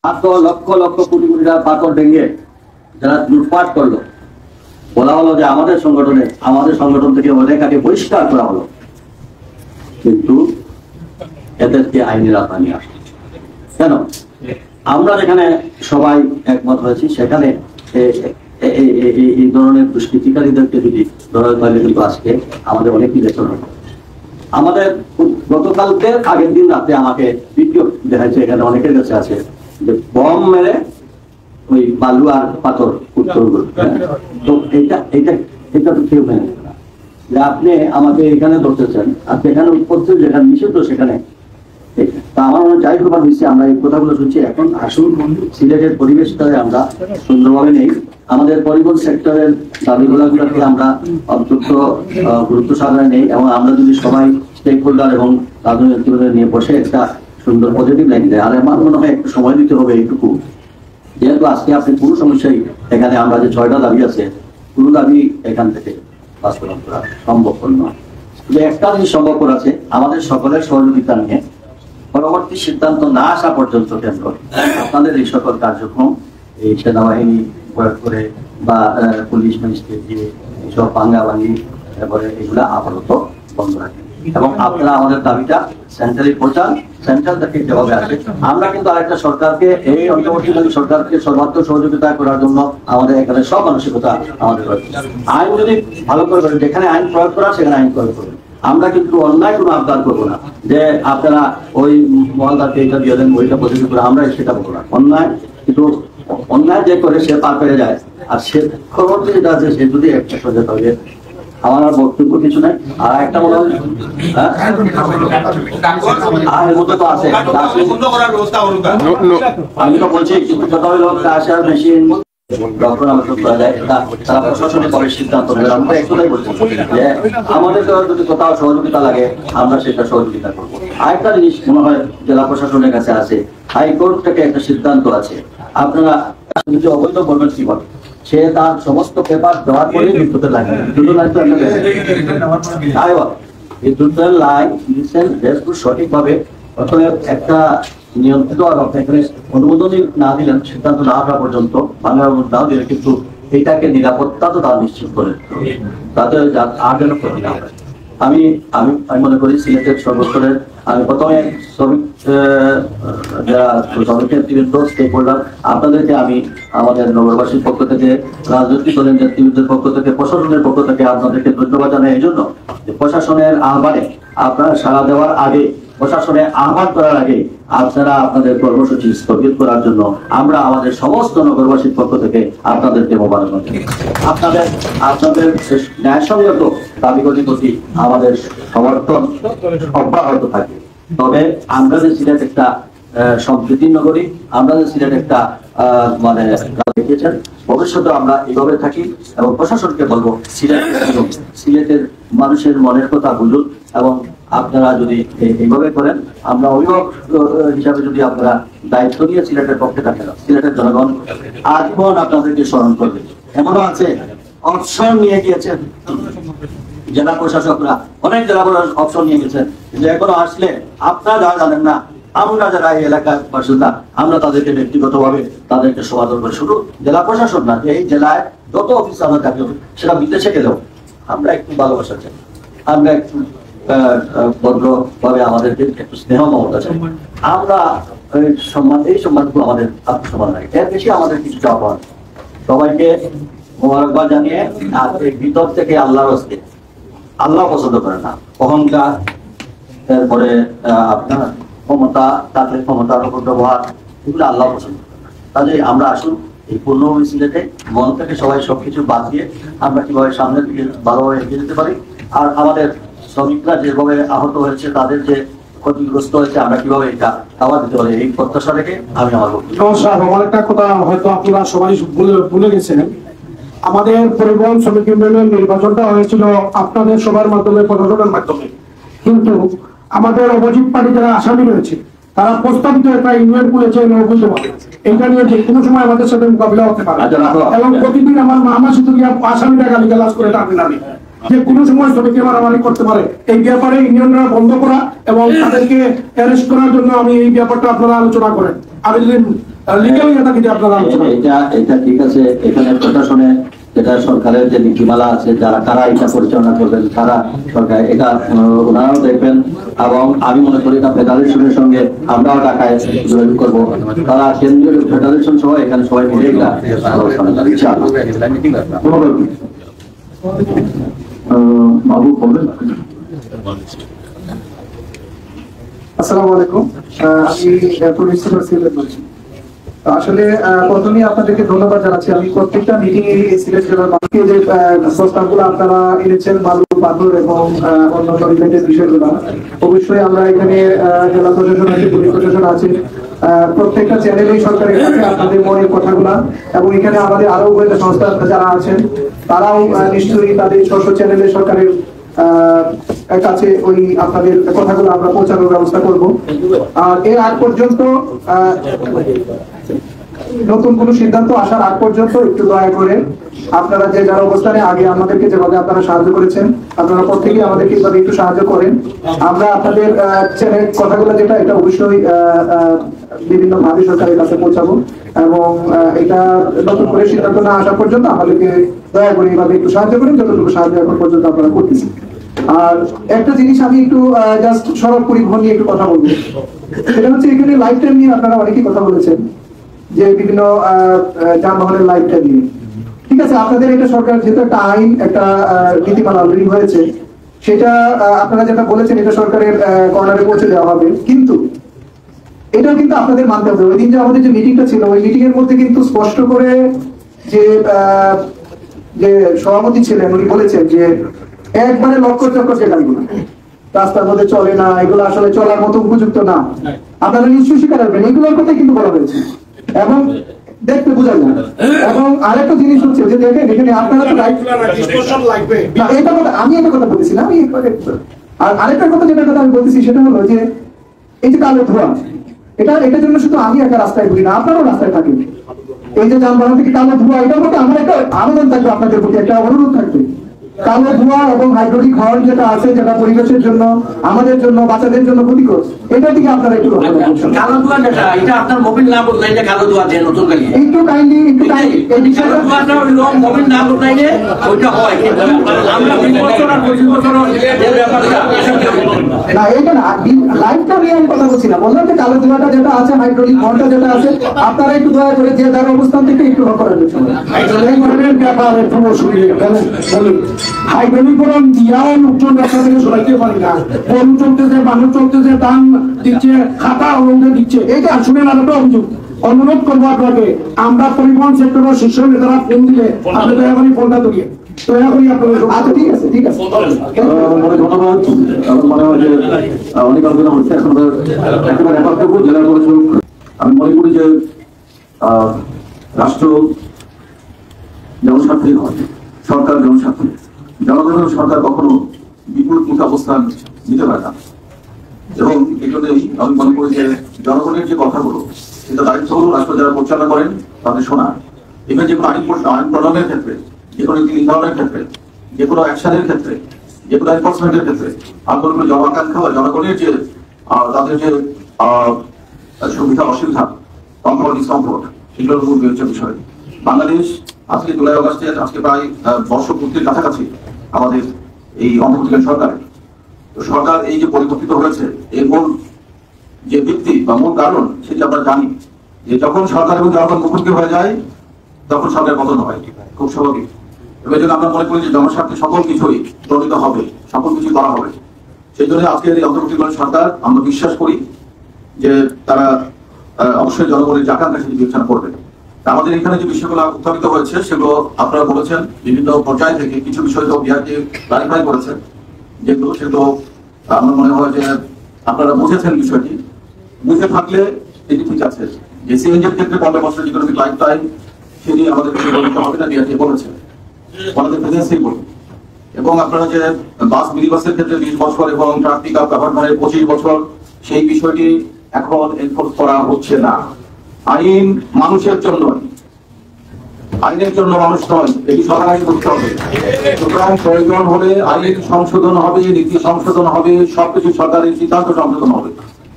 মাত্র লক্ষ লক্ষ কোটি কোটি টাকা পাথর ভেঙে যারা লুটপাট করলো, বলা হলো যে আমাদের সংগঠন থেকে অনেককে বহিষ্কার করা হলো, কিন্তু এদেরকে আইনের আওতায় নিয়ে আসছে কেন? আমরা যেখানে সবাই একমত হয়েছি সেখানে এই ধরনের দুষ্কৃতিকারীদেরকে যদি ধরা হয়, কিন্তু আজকে আমাদের অনেকই বেতন হবে। আমাদের গতকালকে আগের দিন রাতে আমাকে ভিডিও দেখাচ্ছে, এখানে অনেকের কাছে আছে, যে বম মেরে ওই বালু আর পাথর উত্তর তো এটা তো কেউ মেনে নেবে না যে আপনি আমাকে এখানে ধরতেছেন, আপনি এখানে উৎপত্তি যেখানে নিষিদ্ধ সেখানে। তা আমার মনে যাই খবর দিচ্ছি, আমরা এই কথাগুলো শুনছি। এখন আসুন সিলেটের পরিবেশটাকে আমরা সুন্দরভাবে নেই, আমাদের পরিবহন সেক্টরের দাবিগুলোকে আমরা অত্যন্ত গুরুত্ব সহকারে নেই, এবং আমরা যদি সবাই স্টেক হোল্ডার এবং রাজনৈতিক নিয়ে বসে একটা সুন্দর পজিটিভ লাইন দেয়। আর আমার মনে হয় একটু সময় দিতে হবে এইটুকু, যেহেতু আজকে আপনি কোনো সমস্যাই এখানে আমরা যে 6টা দাবি আছে, কোনো দাবি এখান থেকে বাস্তবায়ন করা সম্ভব নয়। কিন্তু একটা জিনিস সম্ভব আছে, আমাদের সকলের সহযোগিতা নিয়ে পরবর্তী সিদ্ধান্ত না আসা পর্যন্ত কেন্দ্র আপনাদের এই সকল কার্যক্রম, এই সেনাবাহিনী প্রয়োগ করে বা পুলিশ ম্যাজিস্ট্রেট দিয়ে এইসব ভাঙ্গাভাঙ্গি তারপরে এগুলা আপাতত বন্ধ রাখেন, এবং আপনারা আমাদের দাবিটা সেন্ট্রালি পৌঁছান। সেন্ট্রাল থেকে যেভাবে আসে, আমরা কিন্তু আরেকটা সরকারকে, এই অন্তর্বর্তীকালীন সরকারকে সর্বাত্মক সহযোগিতা করার জন্য আমাদের এখানে সব মানসিকতা আমাদের রয়েছে। আইন যদি ভালো করে করেন, যেখানে আইন প্রয়োগ করা সেখানে আইন প্রয়োগ করবেন। আমরা কিন্তু অন্যায় কোনো আবদার করবো না যে আপনারা ওই মহলদারকে এটা দিয়ে দেন, ওইটা পদ্ধতি করে, আমরা সেটা বলবো না। অন্যায় কিন্তু অন্যায় যে করে সে পার পেরে যায়, আর সে খবর যেটা আছে সে যদি একটা সোজা হবে। আমার আর বক্তব্য কিছু নাই। আর একটা মনে হয় এর মধ্যে তো আছে, আমি তো বলছি কিন্তু কথা হইল আসার মেশিন আমাদের যদি কোথাও সহযোগিতা লাগে আমরা সেটা সহযোগিতা করবো। আরেকটা জিনিস মনে হয় জেলা প্রশাসনের কাছে আছে, হাইকোর্ট থেকে একটা সিদ্ধান্ত আছে, আপনারা যদি অবৈধ বলবেন কি বলেন, সে তার সমস্ত পেপার দেওয়ার পরে বিদ্যুতের লাইন, দুটো লাইন তো এই দুটো লাইন দিচ্ছেন সঠিকভাবে। অতএব একটা নিয়ন্ত্রিত অনুমোদনই না দিলেন, সিদ্ধান্ত না আসা পর্যন্ত বাংলা নাও দিলেন, কিন্তু এইটাকে নিরাপত্তা তো তারা নিশ্চিত করে তাতে আর যেন ক্ষতি না হয়। আমি আমি আমি মনে করি সিলেটের সর্বস্তরের, আমি প্রথমে শ্রমিক যারা শ্রমিকের নেতৃবৃন্দ স্টেক হোল্ডার আপনাদেরকে আমি আমাদের নগরবাসীর পক্ষ থেকে, রাজনৈতিক দলের নেতৃবৃন্দের পক্ষ থেকে, প্রশাসনের পক্ষ থেকে আপনাদেরকে ধন্যবাদ জানাই এই জন্য যে প্রশাসনের আহ্বানে আপনারা সাড়া দেওয়ার আগে, প্রশাসনে আহ্বান করার আগে আপনারা আপনাদের কর্মসূচি স্থগিত করার জন্য আমরা আমাদের সমস্ত নগরবাসীর পক্ষ থেকে আপনাদেরকে মোবারকবাদ জানাই। আপনাদের ন্যায়সঙ্গত দাবিগুলির প্রতি আমাদের সমর্থন অব্যাহত থাকে। তবে আমরা যে সিলেট একটা সম্প্রীতির নগরী, আমরা যে সিলেট একটা মানে দেখিয়েছেন, ভবিষ্যতে আমরা এইভাবে থাকি, এবং প্রশাসনকে বলবো সিলেটের মানুষের মনের কথা বুঝুন, এবং আপনারা যদি এইভাবে করেন, আমরা অভিভাবক হিসাবে যদি আপনারা দায়িত্ব নিয়ে সিলেটের পক্ষে থাকেন, সিলেটের জনগণ আজীবন আপনাদেরকে স্মরণ করবে। এমনও আছে অপশন নিয়ে গিয়েছেন জেলা প্রশাসকরা, অনেক জেলা প্রশাসক অপশন নিয়ে গেছেন, যে এখনো আসলে আপনারা যারা জানেন না, আমরা যারা এই এলাকার বাসিন্দা আমরা তাদেরকে ব্যক্তিগতভাবে তাদেরকে সমাদর করে, শুধু জেলা প্রশাসন না, এই জেলায় যত অফিস আমরা থাকি সেটা বিদেশে গেলেও আমরা একটু ভালোবাসা চাই, আমরা একটু ভদ্রভাবে আমাদেরকে একটু স্নেহ মমতা চাই, আমরা এই সম্মানটুকু আমাদের আত্মসম্মান লাগে, এর বেশি আমাদের কিছু চাওয়া। সবাইকে মোবারকবাদ জানিয়ে, আর এই ভিতর থেকে আল্লাহর হস্তে, আল্লাহ পছন্দ করে না অহংকার, এরপরে আপনার ক্ষমতা, তাদের ক্ষমতার উপর ব্যবহার, এগুলো আল্লাহ পছন্দ করে না। তাহলে আমরা আসুন এই পূর্ণভূমি সিলেটে মন থেকে সবাই সবকিছু বাদ দিয়ে আমরা কিভাবে সামনের দিকে ভালোভাবে এগিয়ে যেতে পারি, আর আমাদের শ্রমিকরা যেভাবে আহত হয়েছে, তাদের যে ক্ষতিগ্রস্ত হয়েছে, আমরা কিভাবে এটা খাবার দিতে পারি, এই প্রত্যাশা রেখে আমি আমার আমার একটা কথা হয়তো আপনারা সবাই ভুলে গেছেন, আমাদের পরিবহন শ্রমিক ইউনিয়নের নির্বাচনটা হয়েছিল আপনাদের সবার মাধ্যমে, প্রশাসনের মাধ্যমে, কিন্তু আমাদের অপোজিট পার্টি যারা আসামি রয়েছে তারা প্রস্তাবিত একটা ইউনিয়ন খুলেছে নৌকুলভাবে, এটা নিয়ে যে কোনো সময় আমাদের সাথে মোকাবিলা হতে পারে, এবং প্রতিদিন আমার মামা শুধু আসামিরা গালিগালাজ করে টার্মিনালে যে কোনো সময় শ্রমিককে মারামারি করতে পারে। এই ব্যাপারে ইউনিয়নরা বন্ধ করা এবং তাদেরকে অ্যারেস্ট করার জন্য আমি এই ব্যাপারটা আপনারা আলোচনা করেন। আমি যদি লিগ্যালি এটা কি আপনারা আলোচনা এটা ঠিক আছে। এখানে প্রশাসনে যেটা সরকারের যে নীতিমালা আছে, যারা কারা এটা পরিচালনা করবেন, তারা সরকার এটা ওনারাও দেখবেন। এবং আমি মনে করি এটা ফেডারেশনের সঙ্গে আমরাও ঢাকায় যোগাযোগ করবো। তারা কেন্দ্রীয় ফেডারেশন সহ এখানে সবাই মিলে এটা আলোচনা করে। বাবু বলবেন। আসসালামু আলাইকুম, আমি পুলিশ সুপার সিলেট বলছি। আসলে প্রথমেই আপনাদেরকে ধন্যবাদ জানাচ্ছি। আমি প্রত্যেকটা মিটিং এ সিলেট জেলার বাকি যে প্রস্তাবগুলো আপনারা এনেছেন, বালু পাথর এবং অন্যান্য রিলেটেড বিষয়গুলো, অবশ্যই আমরা এখানে জেলা প্রশাসন আছে, পুলিশ প্রশাসন আছে, প্রত্যেকটা চ্যানেলেই সরকারের কাছে আপনাদের মনের কথাগুলা, এবং এখানে আমাদের আরো গোয়েন্দা সংস্থা যারা আছেন তারাও নিশ্চয়ই তাদের স্ব চ্যানেলে সরকারের কাছে ওই আপনাদের কথাগুলো আমরা পৌঁছানোর ব্যবস্থা করব। আর এর আগ পর্যন্ত নতুন কোন সিদ্ধান্ত আসার আগ পর্যন্ত একটু দয়া করে আপনারা যে যার অবস্থানে আগে আমাদেরকে যেভাবে আপনারা সাহায্য করেছেন, আপনারা প্রত্যেকেই আমাদেরকে এইভাবে একটু সাহায্য করেন। আমরা আপনাদের চ্যানেল কথাগুলো যেটা এটা অবশ্যই বিভিন্ন ভাবে সরকারের কাছে পৌঁছাবো, এবং এটা নতুন করে সিদ্ধান্ত না আসা পর্যন্ত আমাদেরকে দয়া করে এইভাবে একটু সাহায্য করেন, যতটুকু সাহায্য এখন পর্যন্ত আপনারা করতেছি। আর একটা জিনিস আমি একটু জাস্ট সড়ক পরিবহন নিয়ে একটু কথা বলবো। সেটা হচ্ছে এখানে লাইফ টাইম নিয়ে আপনারা অনেকেই কথা বলেছেন, যে বিভিন্ন যানবাহনের লাইফ টাইম নিয়ে। ঠিক আছে, আপনাদের এটা সরকার যেহেতু একটা আইন, একটা নীতিমালা অলরেডি হয়েছে, সেটা আপনারা যেটা বলেছেন এটা সরকারের কর্নারে পৌঁছে দেওয়া হবে। কিন্তু এটাও কিন্তু আপনাদের মানতে হবে। ওই দিন যে আমাদের যে মিটিংটা ছিল, ওই মিটিং এর মধ্যে কিন্তু স্পষ্ট করে যে সভাপতি ছিলেন উনি বলেছেন যে একবারে লক্ষ চক্র যে গাড়িগুলো রাস্তার মধ্যে চলে না, এগুলো আসলে চলার মতো উপযুক্ত না, আপনারা নিশ্চয়ই স্বীকার করবেন, এগুলোর কথাই কিন্তু বলা হয়েছে এবং দেখতে বোঝা যায়। এবং আরেকটা জিনিস হচ্ছে যে দেখেন এখানে আপনারা তো এটা কথা আমি একটা কথা বলতেছি না, আমি আর আরেকটা কথা যেটা কথা আমি বলতেছি সেটা হলো যে এই যে কালো ধোঁয়া, এটার জন্য শুধু আমি একটা রাস্তায় ঘুরি না, আপনারাও রাস্তায় থাকেন। এই যে যানবাহন থেকে কালো ধোঁয়া, এটার মধ্যে আমার একটা আবেদন থাকবে, আপনাদের প্রতি একটা অনুরোধ থাকবে। কালো ধোঁয়া এবং হাইড্রোলিক হর্ন যেটা আছে, যেটা পরিবেশের জন্য, আমাদের জন্য, বাচ্চাদের জন্য ক্ষতিকর, এটা থেকে আপনারা একটু কালো ধোঁয়া যেটা, এটা আপনার মোবিল না বদলাইলে কালো ধোঁয়া দেয় নতুন গাড়ি। একটু কাইন্ডলি এই বিষয়টা হলো মোবিল না বদলাইলে ওইটা হয়, কিন্তু আমরা 20 বছর আর 25 বছর যে ব্যাপারটা না, এটা না, লাইফটা নিয়ে আমি কথা বলছি না। বললাম যে কালো ধোঁয়াটা যেটা আছে, হাইড্রোলিক হর্নটা যেটা আছে, আপনারা একটু দয়া করে যে যার অবস্থান থেকে একটু করার জন্য হাইড্রোলিকরণ দিয়াও লোকজন রাস্তা থেকে সরাইতে পারি না। গরু চলতেছে, মানুষ চলতেছে, ধান দিচ্ছে, খাতা অলঙ্কার দিচ্ছে, এইটা শুনে না একটা অভিযোগ। অনুরোধ করবো আপনাকে, আমরা পরিবহন সেক্টরের শীর্ষ নেতারা ফোন দিলে আপনি দয়া করে ফোনটা ধরিয়ে দয়া করি আপনাদের। আচ্ছা ঠিক আছে, ঠিক আছে, ধন্যবাদ। আমার মনে হয় যে অনেক আলোচনা হচ্ছে, এখন একেবারে একত্রকু জেলা পরিষদ। আমি মনে করি যে রাষ্ট্র জনস্বার্থে হয়, সরকার জনস্বার্থে, জনগণের সরকার কখনো বিপরীতমুখী অবস্থান নিতে পারে না। এবং এই জন্যই আমি মনে করি যে জনগণের যে কথাগুলো, সেটা দায়িত্ব হলো রাষ্ট্র যারা পরিচালনা করেন তাদের শোনা। এখানে যে কোনো আইন প্রণয়নের ক্ষেত্রে, যে কোনো নীতি নির্ধারণের ক্ষেত্রে, যে কোনো অ্যাকশনের ক্ষেত্রে, যে কোনো এনফোর্সমেন্টের ক্ষেত্রে আন্দোলনের জনআকাঙ্ক্ষা বা জনগণের যে তাদের যে সুবিধা অসুবিধা, কমফোর্ট ডিসকমফোর্ট, সেগুলোর মূল বিবেচ্য বিষয়। বাংলাদেশ আজকে জুলাই আগস্টের আজকে প্রায় বর্ষপূর্তির কাছাকাছি আমাদের এই অন্তর্বর্তীকালীন সরকার। তো সরকার এই যে পরিবর্তিত হয়েছে, এর মূল যে ভিত্তি বা মূল কারণ সেটি আমরা জানি, যে যখন সরকার এবং জনগণ মুখোমুখি হয়ে যায় তখন সরকার পতন হয়, খুব স্বাভাবিক। এই জন্য আমরা মনে করি যে জনস্বার্থে সকল কিছুই প্রণীত হবে, সকল কিছুই করা হবে। সেই জন্য আজকের এই অন্তর্বর্তীকালীন সরকার আমরা বিশ্বাস করি যে তারা অবশ্যই জনগণের যে আকাঙ্ক্ষা সেটি বিবেচনা করবে। আমাদের এখানে যে বিষয়গুলো উত্থাপিত হয়েছে সেগুলো আপনারা বলেছেন বিভিন্ন পর্যায় থেকে, কিছু বিষয় তো বিহারকে ক্লারিফাই করেছেন, যেগুলো সেগুলো আমার মনে হয় যে আপনারা বুঝেছেন বিষয়টি। বুঝে থাকলে এটি ঠিক আছে যে সিএনজির ক্ষেত্রে 15 বছরের ইকোনমিক লাইফ টাইম সেটি আমাদের বলতে হবে না, বিহারকে বলেছে আমাদের প্রেজেন্সি বলুন। এবং আপনারা যে বাস মিনি বাসের ক্ষেত্রে 20 বছর এবং ট্রাক পিক আপ ব্যবহারের 25 বছর, সেই বিষয়টি এখন এনফোর্স করা হচ্ছে না। আইন মানুষের জন্য, আইনের জন্য মানুষ নয়, এটি সরকার আইন করতে হবে। সুতরাং প্রয়োজন হলে আইন সংশোধন হবে, নীতি সংশোধন হবে, সবকিছু সরকারের সিদ্ধান্ত সংশোধন হবে,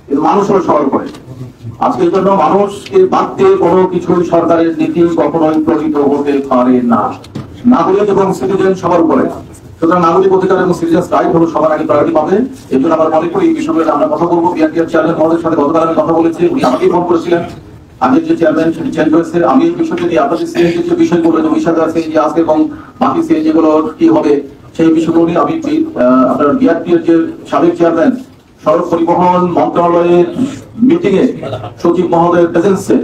কিন্তু মানুষ হলো সবার করে। আজকের জন্য মানুষকে বাদ দিয়ে কোনো কিছু সরকারের নীতি কখনোই প্রণীত হতে পারে না। নাগরিক এবং সিটিজেন সবার উপরে, সুতরাং নাগরিক অধিকার এবং সিটিজেন্স রাইট হলো সবার আগে প্রায়োরিটি পাবে। এই জন্য আমরা মনে করি এই বিষয়ে আমরা কথা বলবো। বিআরটিএর চেয়ারম্যান মহোদয়ের সাথে গতকাল আমি কথা বলেছি, উনি আমাকেই ফোন করেছিলেন। আগের যে চেয়ারম্যান সেটি চেঞ্জ হয়েছে। আমি এই বিষয়টি নিয়ে আপনাদের সিএনজির যে বিষয়গুলো জমিসাদা সিএনজি আজকে এবং বাকি সিএনজিগুলো কি হবে সেই বিষয়গুলো নিয়ে আমি আপনার বিআরটিএর যে সাবেক চেয়ারম্যান সড়ক পরিবহন মন্ত্রণালয়ের মিটিং এ সচিব মহোদয়ের প্রেজেন্সে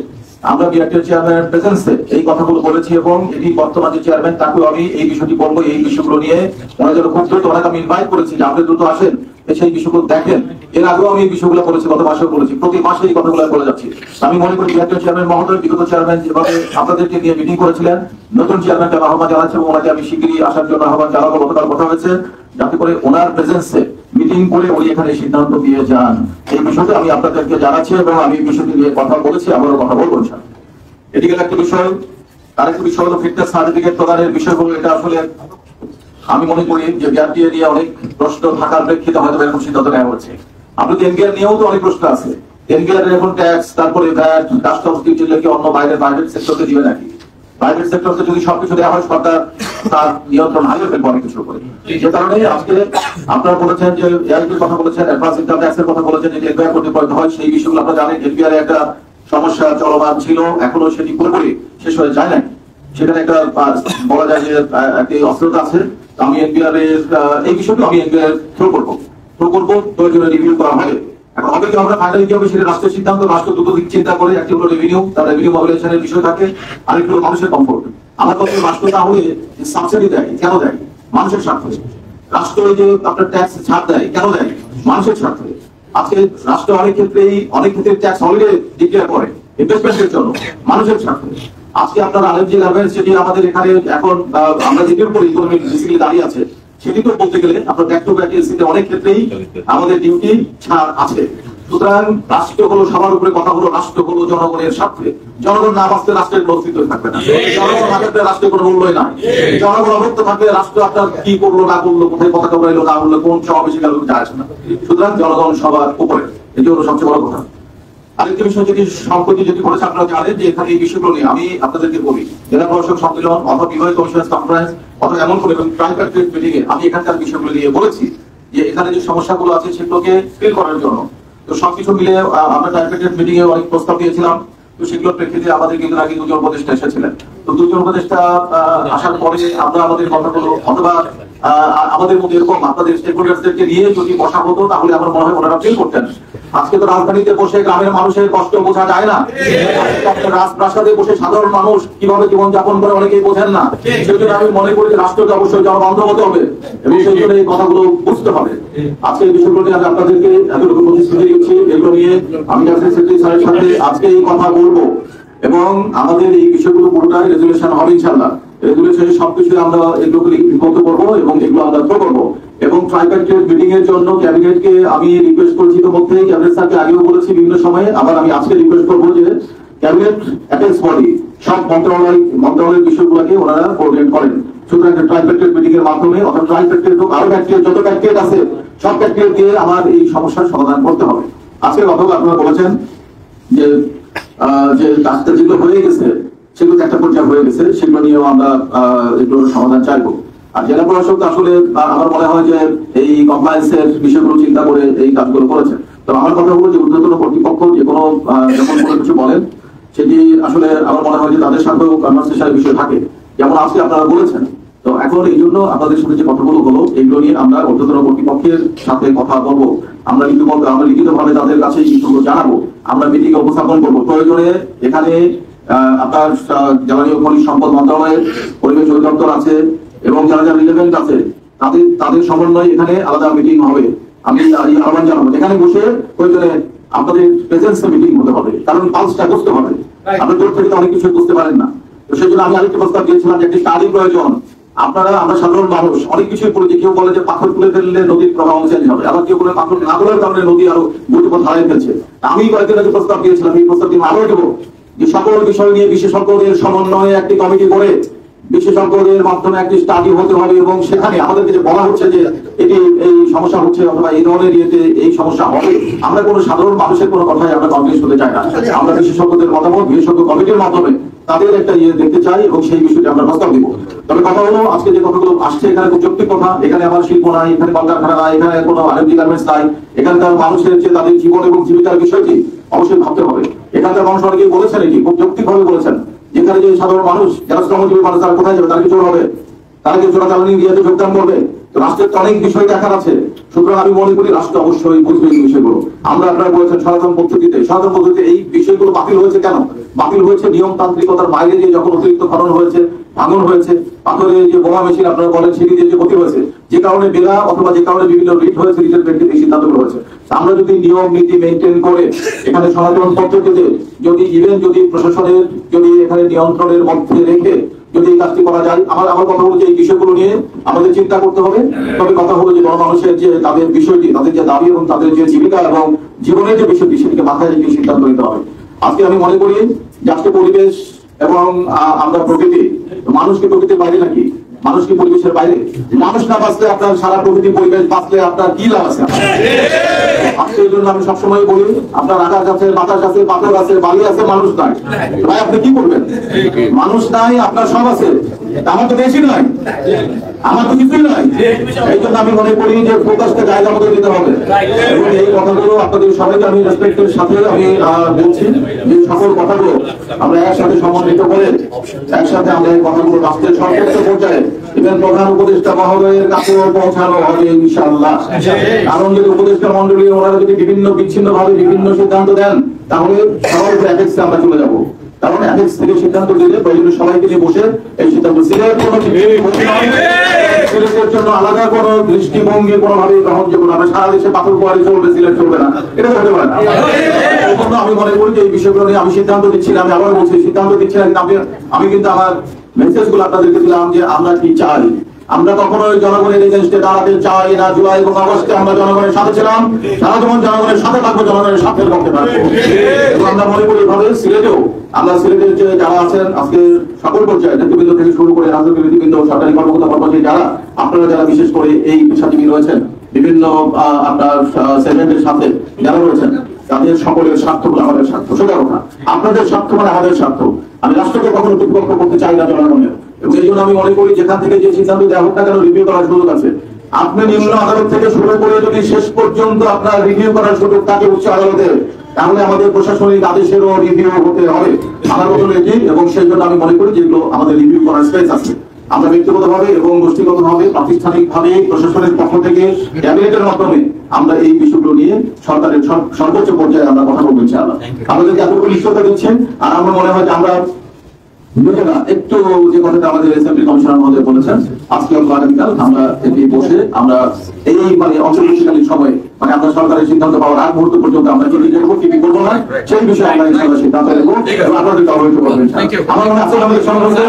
আমরা বিআরটিএর চেয়ারম্যানের প্রেজেন্সে এই কথাগুলো বলেছি এবং এটি বর্তমান যে চেয়ারম্যান তাকেও আমি এই বিষয়টি বলবো। এই বিষয়গুলো নিয়ে ওনার জন্য খুব দ্রুত ওনাকে আমি ইনভাইট করেছি যে আপনি দ্রুত আসেন, সেই বিষয়গুলো দেখেন। এর আগেও আমি এই বিষয়গুলো বলেছি, গত মাসেও বলেছি, প্রতি মাসে এই কথাগুলো বলে যাচ্ছি। আমি মনে করি বিআরটিএর চেয়ারম্যান মহোদয় বিগত চেয়ারম্যান যেভাবে আপনাদেরকে নিয়ে মিটিং করেছিলেন, নতুন চেয়ারম্যানকে আহ্বান জানাচ্ছি এবং ওনাকে আমি শীঘ্রই আসার জন্য আহ্বান জানাবো। গতকাল কথা হয়েছে যাতে করে ওনার প্রেজেন্সে মিটিং করে উনি এখানে সিদ্ধান্ত দিয়ে যান। এই বিষয়টা আমি আপনাদেরকে জানাচ্ছি এবং আমি এই বিষয়টি নিয়ে কথা বলেছি, আবারও কথা বলবো। এটি গেল একটা বিষয়। আরেকটা বিষয় হলো ফিটনেস সার্টিফিকেট প্রদানের বিষয়গুলো। এটা আসলে আমি মনে করি যে বিআরটিএ নিয়ে অনেক প্রশ্ন থাকার প্রেক্ষিতে হয়তো এরকম সিদ্ধান্ত নেওয়া হচ্ছে। আপনাদের এনবিআর নিয়েও তো অনেক প্রশ্ন আছে। এনবিআর এখন ট্যাক্স, তারপরে ভ্যাট, কাস্টমস ডিউটি অন্য প্রাইভেট সেক্টরকে দিবে নাকি? প্রাইভেট সেক্টরকে যদি সবকিছু দেওয়া হয় সরকার তার নিয়ন্ত্রণ হারিয়ে ফেলবে অনেক কিছুর উপরে। যে কারণে আজকে আপনারা বলেছেন যে এআইপির কথা বলেছেন, অ্যাডভান্স ইনকাম ট্যাক্সের কথা বলেছেন, যদি এনবিআর কর্তৃপক্ষ হয় সেই বিষয়গুলো আপনারা জানেন। এনবিআর একটা সমস্যা চলমান ছিল, এখনো সেটি পুরোপুরি শেষ হয়ে যায় নাই। সেখানে একটা বলা যায় যে একটি অস্থিরতা আছে। আমি এনবিআর এর এই বিষয়টি আমি এনবিআর থ্রো করবো প্রয়োজনে রিভিউ করা হবে। এখন হবে কি আমরা ফাইনালি কি হবে সেটা রাষ্ট্রের সিদ্ধান্ত। রাষ্ট্র দুটো দিক চিন্তা করে, একটি হলো রেভিনিউ, তার রেভিনিউ মোবিলাইজেশনের বিষয় থাকে, আরেকটি হলো মানুষের কমফোর্ট। আমার কথা রাষ্ট্র তাহলে সাবসিডি দেয় কেন দেয়? মানুষের স্বার্থে। রাষ্ট্র যে আপনার ট্যাক্স ছাড় দেয় কেন দেয়? মানুষের স্বার্থে। আজকে রাষ্ট্র অনেক ক্ষেত্রে ট্যাক্স হলিডে ডিক্লেয়ার করে ইনভেস্টমেন্টের জন্য, মানুষের স্বার্থে। আজকে আপনার আলেম যে গার্মেন্টস যেটি আমাদের এখানে এখন আমরা যেটির উপর ইকোনমিক বেসিক্যালি দাঁড়িয়ে আছে, সেটি তো বলতে গেলে আপনার ব্যাক টু ব্যাক এলসিতে অনেক ক্ষেত্রেই আমাদের ডিউটি ছাড় আছে। সুতরাং রাষ্ট্র হলো সবার উপরে কথা হলো, রাষ্ট্র হলো জনগণের স্বার্থে। জনগণ না বাঁচতে রাষ্ট্রের অস্তিত্ব থাকবে না। জনগণ না থাকলে রাষ্ট্রের কোনো মূল্যই নাই। জনগণ অবক্ত থাকলে রাষ্ট্র আপনার কি করলো না করলো, কোথায় পতাকা উড়াইলো না উড়লো, কোন সমাবেশে গেল যায় আসে না। সুতরাং জনগণ সবার উপরে, এটি হলো সবচেয়ে বড় কথা। আরেকটি বিষয় যেটি সম্প্রতি যেটি করেছে আপনারা জানেন যে এখানে এই বিষয়গুলো নিয়ে আমি আপনাদেরকে বলি, জেলা প্রশাসক সম্মেলন অথবা বিভাগীয় কমিশনার কনফারেন্স অথবা এমন করে প্রাইভেট মিটিং এ আমি এখানকার বিষয়গুলো নিয়ে বলেছি যে এখানে যে সমস্যাগুলো আছে সেগুলোকে ফিল করার জন্য। তো সবকিছু মিলে আমরা প্রাইভেট মিটিং এ অনেক প্রস্তাব দিয়েছিলাম। তো সেগুলোর প্রেক্ষিতে আমাদের কিন্তু আগে দুজন উপদেষ্টা এসেছিলেন। তো দুজন উপদেষ্টা আসার পরে আমরা আমাদের কথাগুলো অথবা আমাদের মধ্যে এরকম আপনাদের স্টেকহোল্ডারদেরকে নিয়ে যদি বসা হতো তাহলে আমার মনে হয় ওনারা ফিল করতেন। আজকে তো রাজধানীতে বসে গ্রামের মানুষের কষ্ট বোঝা যায় না। রাজপ্রাসাদে বসে সাধারণ মানুষ কিভাবে জীবন যাপন করে অনেকেই বোঝেন না। সেই জন্য আমি মনে করি যে রাষ্ট্রকে অবশ্যই জনবন্ধ হতে হবে এবং সেই জন্য এই কথাগুলো বুঝতে হবে। আজকে এই বিষয়গুলো নিয়ে আমি আপনাদেরকে এতটুকু প্রতিশ্রুতি দিচ্ছি। এগুলো নিয়ে আমি সেক্রেটারি স্যারের সাথে আজকে এই কথা বলবো এবং আমাদের এই বিষয়গুলো পুরোটাই রেজুলেশন হবে ইনশাআল্লাহ। রেজুলেশনে সবকিছু আমরা এগুলো লিপিবদ্ধ করবো এবং এগুলো আমরা থ্রো করবো। এবং ট্রাইপ্যাক্টের মিটিং এর জন্য ক্যাবিনেটকে আমি রিকোয়েস্ট করেছি ইতিমধ্যে, ক্যাবিনেট স্যারকে আগেও বলেছি বিভিন্ন সময়ে, আবার আমি আজকে রিকোয়েস্ট করবো যে ক্যাবিনেট অ্যাপেক্স বডি সব মন্ত্রণালয়ের বিষয়গুলোকে ওনারা কোঅর্ডিনেট করেন। সুতরাং ট্রাইপ্যাক্টের মিটিং এর মাধ্যমে অথবা ট্রাইপ্যাক্টের আরো ব্যাক্টেরিয়া যত ব্যাক্টেরিয়া আছে সব ব্যাক্টেরিয়া দিয়ে আমার এই সমস্যার সমাধান করতে হবে। আজকে কথা আপনারা বলেছেন যে কাজটা যেগুলো হয়ে গেছে সেগুলো একটা পর্যায়ে হয়ে গেছে, সেগুলো নিয়েও আমরা এগুলোর সমাধান চাইবো। আর জেলা প্রশাসক আসলে আমার মনে হয় যে এই কমপ্লায়েন্সের বিষয়গুলো চিন্তা করে এই কাজগুলো করেছেন। তো আমার কথা হলো যে ঊর্ধ্বতন কর্তৃপক্ষ যে কোনো যখন কোনো কিছু বলেন সেটি আসলে আমার মনে হয় যে তাদের সাথেও কনভারসেশনের বিষয় থাকে, যেমন আজকে আপনারা বলেছেন। তো এখন এই জন্য আপনাদের সাথে যে কথাগুলো হলো এগুলো নিয়ে আমরা ঊর্ধ্বতন কর্তৃপক্ষের সাথে কথা বলবো। আমরা লিখিতভাবে তাদের কাছে এই বিষয়গুলো জানাবো, আমরা মিটিং উপস্থাপন করবো। প্রয়োজনে এখানে আপনার জ্বালানি ও খনিজ সম্পদ মন্ত্রণালয়ের পরিবেশ অধিদপ্তর আছে এবং যারা যারা রিলেভেন্ট আছে তাদের সমন্বয়ে এখানে আলাদা মিটিং হবে। আমি আহ্বান জানাবো এখানে বসে প্রয়োজনে আপনাদের প্রেজেন্সে মিটিং হতে হবে, কারণ পালসটা বুঝতে হবে। আপনি দূর থেকে অনেক কিছু বুঝতে পারেন না। তো সেই জন্য আমি আরেকটি প্রস্তাব দিয়েছিলাম যে একটি স্টাডি প্রয়োজন। আমরা সাধারণ মানুষ অনেক কিছুই পড়েছি। কেউ বলে যে পাথর তুলে ফেললে নদীর প্রবাহ চেঞ্জ হবে, আবার কেউ বলে পাথর না তোলার কারণে নদী আরো গতিপথ হারিয়ে ফেলছে। আমি কয়েকদিন আগে প্রস্তাব দিয়েছিলাম, এই প্রস্তাবটি আরো দেবো যে সকল বিষয় নিয়ে বিশেষজ্ঞদের সমন্বয়ে একটি কমিটি করে বিশেষজ্ঞদের মাধ্যমে একটি স্টাডি হতে হবে এবং সেখানে আমাদেরকে যে বলা হচ্ছে যে এটি এই সমস্যা হচ্ছে অথবা এই ধরনের ইয়েতে এই সমস্যা হবে, আমরা কোনো সাধারণ মানুষের কোনো কথাই আমরা কনভিন্স হতে চাই না। আমরা বিশেষজ্ঞদের মতামত বিশেষজ্ঞ কমিটির মাধ্যমে তাদের একটা ইয়ে দেখতে চাই এবং সেই বিষয়টি আমরা প্রস্তাব দিব। তবে কথা হলো আজকে যে কথাগুলো আসছে এখানে খুব যৌক্তিক কথা। এখানে আমার শিল্প নাই, এখানে কলকারখানা নাই, এখানে কোনো আরএমজি গার্মেন্টস নাই, এখানকার মানুষের যে তাদের জীবন এবং জীবিকার বিষয়টি অবশ্যই ভাবতে হবে। এখানকার মানুষ অনেকেই বলেছেন, এটি খুব যৌক্তিকভাবে বলেছেন, যেখানে যে সাধারণ মানুষ যারা শ্রমজীবী মানুষ তারা কোথায় যাবে, তারা কি চোর হবে, তারা কি চোরাচালানি দিয়ে যোগদান করবে? তো রাষ্ট্রের তো অনেক বিষয় দেখার আছে। সুতরাং আমি মনে করি রাষ্ট্র অবশ্যই বুঝবে এই বিষয়গুলো। আমরা আপনারা বলেছেন সনাতন পদ্ধতিতে এই বিষয়গুলো বাতিল হয়েছে কেন? বাতিল হয়েছে নিয়মতান্ত্রিকতার বাইরে যে যখন অতিরিক্ত খনন হয়েছে, ভাঙন হয়েছে, পাথরের যে বোমা মেশিন আপনারা বলেন সেটি দিয়ে যে ক্ষতি হয়েছে, যে কারণে বেলা অথবা যে কারণে বিভিন্ন রিট হয়েছে, রিটের প্রেক্ষিতে এই সিদ্ধান্তগুলো হয়েছে। আমরা যদি নিয়ম নীতি মেনটেন করে এখানে সনাতন পদ্ধতিতে যদি যদি প্রশাসনের যদি এখানে নিয়ন্ত্রণের মধ্যে রেখে যদি এই কাজটি করা যায়, আমার কথা হলো যে এই বিষয়গুলো নিয়ে আমাদের চিন্তা করতে হবে। তবে কথা হলো যে জনমানুষের যে তাদের বিষয়টি, তাদের যে দাবি এবং তাদের যে জীবিকা এবং জীবনের যে বিষয়টি সেটিকে মাথায় রেখে সিদ্ধান্ত নিতে হবে। আজকে আমি মনে করি যে আজকে পরিবেশ এবং আমরা প্রকৃতি, মানুষ কি প্রকৃতির বাইরে নাকি? মানুষ কি পরিবেশের বাইরে? মানুষ না বাঁচলে আপনার সারা প্রকৃতি পরিবেশ বাঁচলে আপনার কি লাভ আছে? আজকে এই জন্য আমি সবসময় বলি আপনার আকাশ আছে, বাতাস আছে, পাথর আছে, বালি আছে, মানুষ নাই। ভাই আপনি কি করবেন? মানুষ নাই, আপনার সব আছে, আমার তো বেশি নয়, আমার তো কিছুই নয়। এই জন্য আমি মনে করি যে ফোকাসটা জায়গা মতো দিতে হবে এবং এই কথাগুলো আপনাদের সবাইকে আমি রেসপেক্টের সাথে আমি বলছি যে সকল কথাগুলো আমরা একসাথে সমন্বিত করে একসাথে আমরা এই কথাগুলো রাষ্ট্রের সর্বোচ্চ পর্যায়ে এবং প্রধান উপদেষ্টা মহোদয়ের কাছেও পৌঁছানো হবে ইনশাআল্লাহ। কারণ যদি উপদেষ্টা মন্ডলী ওনারা যদি বিভিন্ন বিচ্ছিন্ন ভাবে বিভিন্ন সিদ্ধান্ত দেন তাহলে সবার উপরে এফেক্টে আমরা চলে যাবো। কারণ এফেক্ট থেকে সিদ্ধান্ত দিলে প্রয়োজনে সবাইকে নিয়ে বসে এই সিদ্ধান্ত সিলেটের জন্য আলাদা কোনো দৃষ্টিভঙ্গি কোনোভাবে গ্রহণযোগ্য না। সারা দেশে পাথর কোয়ারি চলবে, সিলেট চলবে না, এটা হতে পারে না। আমি মনে করি যে এই বিষয়গুলো নিয়ে আমি সিদ্ধান্ত দিচ্ছি না, আমি আবার বলছি সিদ্ধান্ত দিচ্ছি না, আমি কিন্তু আমার মেসেজ গুলো আপনাদেরকে দিলাম যে আমরা কি চাই। আমরা কখনো জনগণের এগেইনস্টে দাঁড়াতে চাই না। জুলাই এবং আগস্টে আমরা জনগণের সাথে ছিলাম, সারা জীবন জনগণের সাথে থাকবো, জনগণের সাথে পক্ষে থাকবো। এবং আমরা মনে করি এভাবে সিলেটেও আমরা সিলেটের যে যারা আছেন আজকে সকল পর্যায়ে নেতৃবৃন্দ থেকে শুরু করে রাজনৈতিক নেতৃবৃন্দ, সরকারি কর্মকর্তা কর্মচারী যারা আপনারা যারা বিশেষ করে এই পেশাজীবী রয়েছেন বিভিন্ন আপনার সেগমেন্টের সাথে যারা রয়েছেন, তাদের সকলের স্বার্থগুলো আমাদের স্বার্থ। সোজা কথা, আপনাদের স্বার্থ মানে আমাদের স্বার্থ। আমি রাষ্ট্রকে কখনো প্রতিপক্ষ করতে চাই না জনগণের। এবং এই জন্য আমি মনে করি যেখান থেকে যে সিদ্ধান্ত দেওয়া হোক না কেন রিভিউ করার সুযোগ আছে। আপনি নিম্ন আদালত থেকে শুরু করে যদি শেষ পর্যন্ত আপনার রিভিউ করার সুযোগ থাকে উচ্চ আদালতে, তাহলে আমাদের প্রশাসনিক আদেশেরও রিভিউ হতে হবে আমার মতন এটি। এবং সেই জন্য আমি মনে করি যেগুলো আমাদের রিভিউ করার স্পেস আছে। আমরা ব্যক্তিগতভাবে এবং গোষ্ঠীগতভাবে প্রাতিষ্ঠানিকভাবে প্রশাসনের পক্ষ থেকে ক্যাবিনেটের মাধ্যমে আমরা এই বিষয়গুলো নিয়ে সরকারের সর্বোচ্চ পর্যায়ে আমরা কথা বলবো ইনশাআল্লাহ। আমাদেরকে এতটুকু নিশ্চয়তা দিচ্ছেন। আর আমার মনে হয় যে আমরা একটু যে কথাটা আমাদের অ্যাসেম্বলি কমিশনার মহোদয় বলেছেন, আজকে আগামীকাল আমরা এটি বসে আমরা এই মানে অন্তর্বর্তীকালীন সময়ে মানে আমরা সরকারের সিদ্ধান্ত পাওয়ার আগ মুহূর্ত পর্যন্ত আমরা কি করবো কি করবো না সেই বিষয়ে আমরা ইনশাআল্লাহ সিদ্ধান্ত নেবো এবং আপনাদেরকে অবহিত করবেন। আমার মনে আছে আমাদের সমাজে